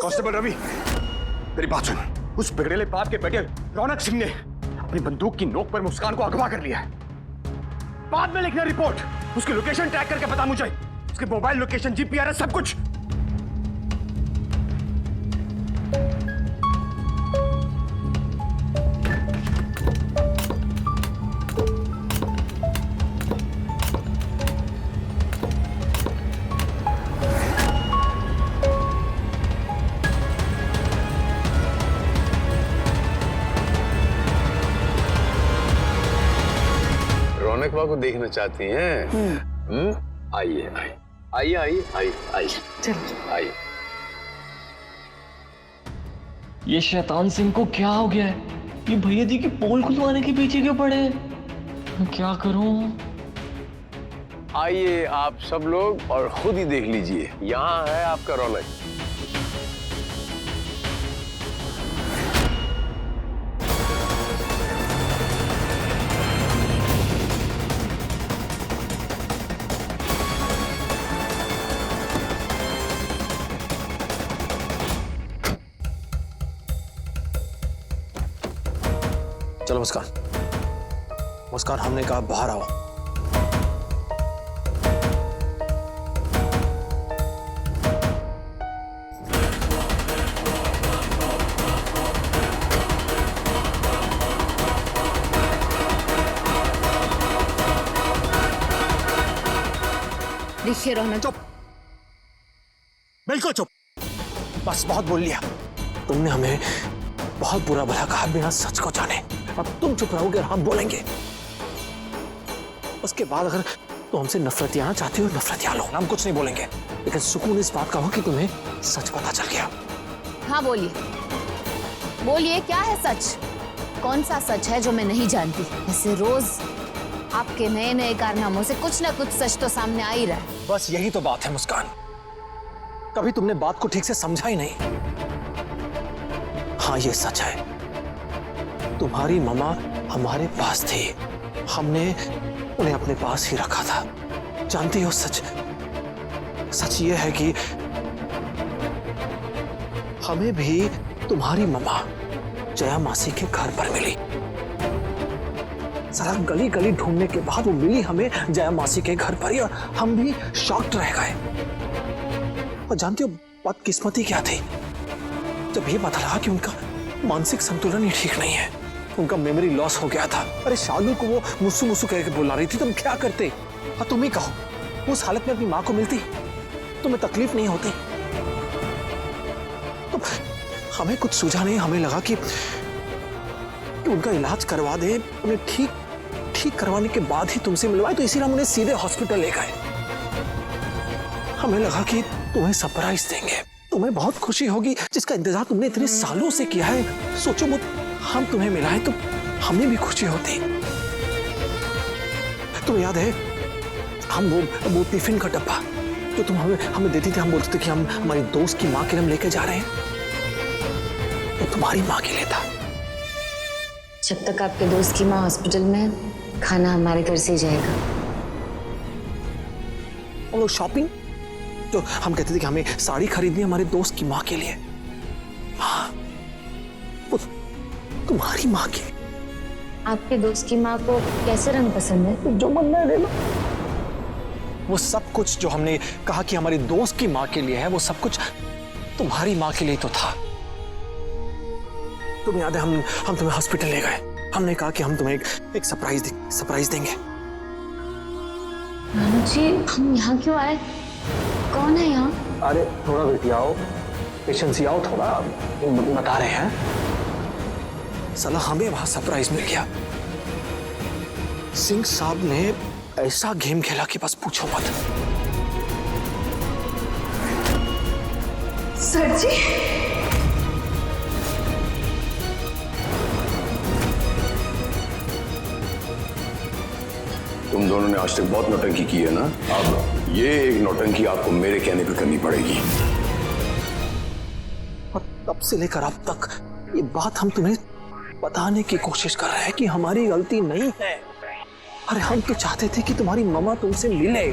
Constable Ravi, मेरी बात सुन। उस बिगड़ेले बाप के बेटे रौनक सिंह ने अपनी बंदूक की नोक पर मुस्कान को अगवा कर लिया है। बाद में लिखना रिपोर्ट, उसकी लोकेशन ट्रैक करके बता मुझे, उसके मोबाइल लोकेशन, जीपीआरएस, सब कुछ। रौनक को देखना चाहती हैं? आइए आइए आइए आइए आइए आइए, चलो आइए। ये शैतान सिंह को क्या हो गया है? ये भैया जी की पोल खुलवाने के पीछे क्यों पड़े? मैं क्या करूं? आइए आप सब लोग और खुद ही देख लीजिए, यहाँ है आपका रौनक। चलो मुस्कान, मुस्कान, हमने कहा बाहर आओ। देखिए रौनक, चुप, बिल्कुल चुप। बस बहुत बोल लिया। तुमने हमें बहुत बुरा भला कहा बिना सच को जाने। अब तुम चुप रहोगे और हम बोलेंगे। उसके बाद अगर तुम हमसे नफरतियाना चाहती हो, नफरतिया लो, हम कुछ नहीं बोलेंगे, लेकिन सुकून इस बात का हो कि तुम्हें सच पता चल गया। हाँ बोलिए, बोलिए क्या है सच? कौन सा सच है जो मैं नहीं जानती? ऐसे रोज आपके नए नए कारनामों से कुछ ना कुछ सच तो सामने आ ही रहा है। बस यही तो बात है मुस्कान, कभी तुमने बात को ठीक से समझा ही नहीं। हाँ ये सच है, तुम्हारी मामा हमारे पास थी, हमने उन्हें अपने पास ही रखा था। जानती हो सच, सच ये है कि हमें भी तुम्हारी मामा जया मासी के घर पर मिली। सारा गली गली ढूंढने के बाद वो मिली हमें जया मासी के घर पर ही, और हम भी शॉक्ड रह गए। और जानती हो बदकिस्मती क्या थी? जब ये पता लगा कि उनका मानसिक संतुलन ही ठीक नहीं है, उनका मेमोरी लॉस हो गया था। अरे शालू को वो मुस्सू मुस्सू करके बुला रही थी, तुम क्या करते? और तुम ही कहो, उस हालत में अपनी माँ को मिलती, तुम्हें तकलीफ नहीं होती? तो हमें कुछ सूझा नहीं, हमें लगा कि उनका इलाज करवा दे, उन्हें ठीक करवाने के बाद ही तुमसे मिलवाए, तो इसीलिए हम उन्हें सीधे हॉस्पिटल ले गए। हमें लगा कि तुम्हें सरप्राइज देंगे, तुम्हें बहुत खुशी होगी, जिसका इंतजार तुमने इतने सालों से किया है। सोचो हम तुम्हें मिलाएं तो हमें भी खुशी होती। तुम्हें याद है हम वो टिफिन का डब्बा जो तुम हमें देती थी, हम बोलते थे कि हम हमारी दोस्त की माँ के लिए हम लेके जा रहे हैं, वो तुम्हारी माँ के लिए था। जब तक आपके दोस्त की माँ हॉस्पिटल में, खाना हमारे घर से ही जाएगा। और वो शॉपिंग जो हम कहते थे कि हमें साड़ी खरीदनी है हमारे दोस्त की माँ के लिए, हाँ वो तुम्हारी माँ की। आपके दोस्त की माँ को कैसे रंग पसंद है? जो मन है ले लो। वो सब कुछ जो हमने कहा कि हमारी दोस्त की माँ के लिए है, वो सब कुछ तुम्हारी माँ के लिए तो था। तुम्हें याद है हम तुम्हें हॉस्पिटल ले गए, हमने कहा कि हम तुम्हें एक सरप्राइज देंगे। नानू जी, हम यहाँ क्यों आए? कौन है यहाँ? अरे थोड़ा बेटी आओ, पेशेंस आओ थोड़ा, बता रहे हैं। साला हमें वहां सरप्राइज मिल गया। सिंह साहब ने ऐसा गेम खेला कि बस पूछो मत। सर जी, तुम दोनों ने आज तक बहुत नौटंकी की है ना, अब ये एक नौटंकी आपको मेरे कहने पे करनी पड़ेगी। और तब से लेकर अब तक ये बात हम तुम्हें बताने की कोशिश कर रहे हैं कि हमारी गलती नहीं है। अरे हम तो चाहते थे कि तुम्हारी मम्मा तुमसे मिले।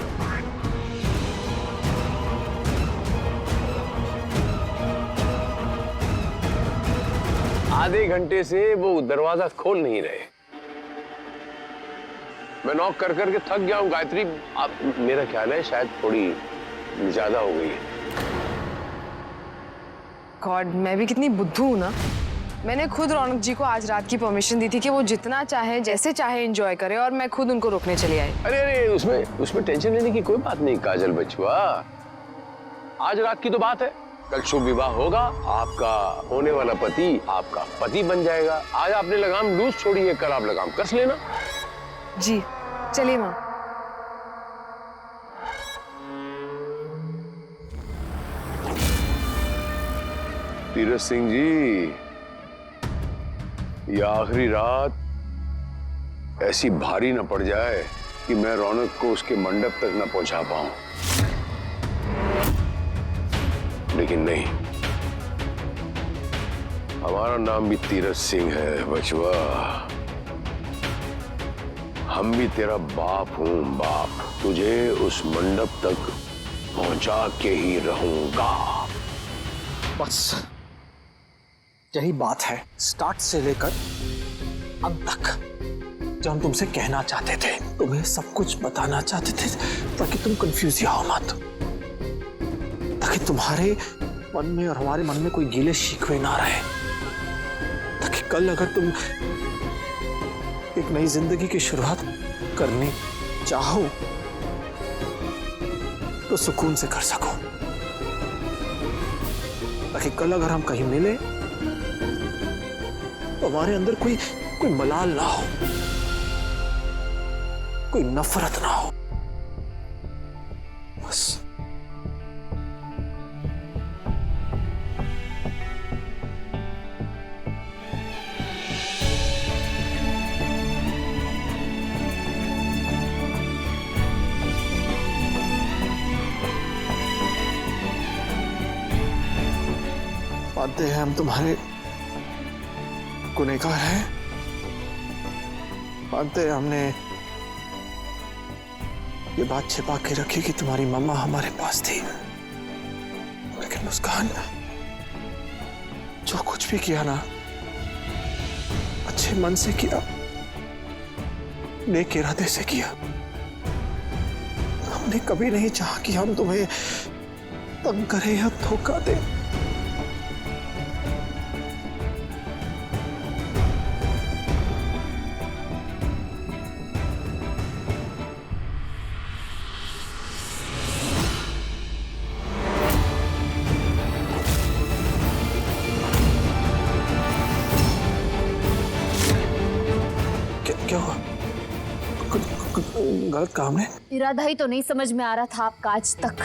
आधे घंटे से वो दरवाजा खोल नहीं रहे। मैं नॉक कर करके थक गया हूँ गायत्री। आप, मेरा ख्याल है शायद थोड़ी ज्यादा हो गई है। गॉड, मैं भी कितनी बुद्धू हूँ ना। मैंने खुद रौनक जी को आज रात की परमिशन दी थी कि वो जितना चाहे जैसे चाहे एंजॉय करे, और मैं खुद उनको रोकने चली आई। अरे अरे, उसमें टेंशन लेने की कोई बात नहीं काजल बचुआ। आज रात की तो बात है, कल शुभ विवाह होगा, आपका होने वाला पति आपका पति बन जाएगा। आज आपने लगाम लूज छोड़ी है, कल आप लगाम कस लेना। जी चलिए माँ। तीरथ सिंह जी, ये आखिरी रात ऐसी भारी न पड़ जाए कि मैं रौनक को उसके मंडप तक न पहुंचा पाऊं। लेकिन नहीं, हमारा नाम भी तीरथ सिंह है बचवा। हम भी तेरा बाप हूं बाप। तुझे उस मंडप तक पहुंचा के ही रहूंगा। बस यही बात है, स्टार्ट से लेकर अब तक जो हम तुमसे कहना चाहते थे, तुम्हें सब कुछ बताना चाहते थे ताकि तुम कंफ्यूज हो मत, ताकि तुम्हारे मन में और हमारे मन में कोई गीले शिकवे ना रहे, ताकि कल अगर तुम एक नई जिंदगी की शुरुआत करनी चाहो तो सुकून से कर सको, ताकि कल अगर हम कहीं मिले तो हमारे अंदर कोई मलाल ना हो, कोई नफरत ना हो। बस मानते हैं हम तुम्हारे गुनहगार हैं, मानते हैं हमने ये बात छिपा के रखी कि तुम्हारी मम्मा हमारे पास थी, लेकिन मुस्कान जो कुछ भी किया ना अच्छे मन से किया, नेक इरादे से किया। हमने कभी नहीं चाहा कि हम तुम्हें तंग करें या धोखा दें। क्या हुआ? गलत काम है? इरादा ही तो नहीं समझ में आ रहा था आपका आज तक।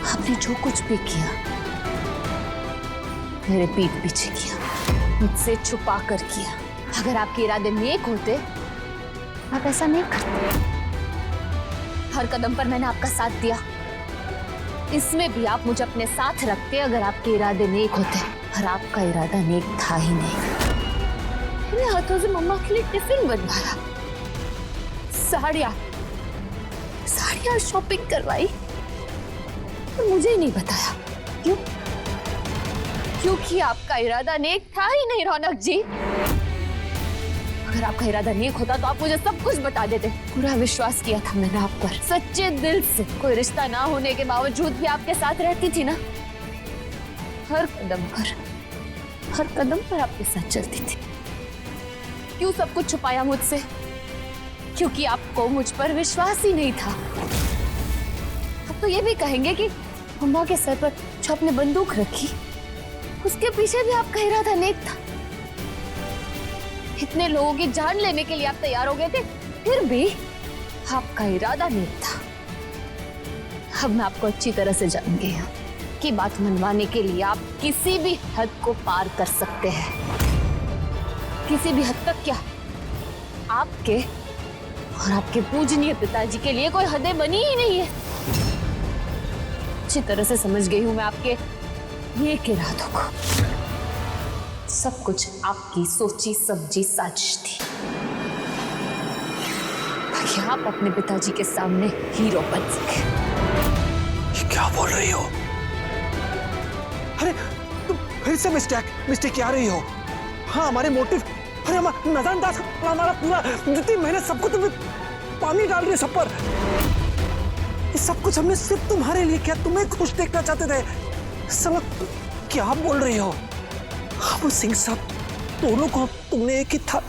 आपने जो कुछ भी किया मेरे पीठ पीछे किया, मुझसे छुपा कर किया। अगर आपके इरादे नेक होते आप ऐसा नहीं करते। हर कदम पर मैंने आपका साथ दिया, इसमें भी आप मुझे अपने साथ रखते अगर आपके इरादे नेक होते। और आपका इरादा नेक था ही नहीं। मैंने हाथों से मम्मा के लिए टिफिन बनवाया, साड़ियाँ शॉपिंग करवाई, तो मुझे ही नहीं बताया। क्यों? क्योंकि आपका इरादा नेक था ही नहीं रौनक जी। अगर आपका इरादा नेक होता तो आप मुझे सब कुछ बता देते। पूरा विश्वास किया था मैंने आप पर, सच्चे दिल से। कोई रिश्ता ना होने के बावजूद भी आपके साथ रहती थी ना, हर कदम पर आपके साथ चलती थी। क्यों सब कुछ छुपाया मुझसे? क्योंकि आपको मुझ पर विश्वास ही नहीं था। अब तो ये भी कहेंगे कि मम्मा के सर पर जो आपने बंदूक रखी, उसके पीछे भी आपका इरादा नेक था। इतने लोगों की जान लेने के लिए आप तैयार हो गए थे, फिर भी आपका इरादा नेक था। अब मैं आपको अच्छी तरह से जान गई हूं कि बात मनवाने के लिए आप किसी भी हद को पार कर सकते हैं। किसी भी हद तक क्या, आपके और आपके पूजनीय पिताजी के लिए कोई हदें बनी ही नहीं है। अच्छी तरह से समझ गई हूं मैं आपके नेक इरादों को। सब कुछ आपकी सोची समझी साजिश थी, ताकि आप अपने पिताजी के सामने हीरो बन सके। क्या बोल रही हो? अरे तुम फिर से मिस्टेक क्या रही हो? हाँ, हमारे मोटिव, अरे हमारा नजरअंदाज, हमारा पूरा जितनी मेहनत सबको तुम पानी डाल रही है सब पर। ये सब कुछ हमने सिर्फ तुम्हारे लिए किया, तुम्हें खुश देखना चाहते थे। सब क्या बोल रही हो? हम सिंह साहब दोनों को तुमने एक ही था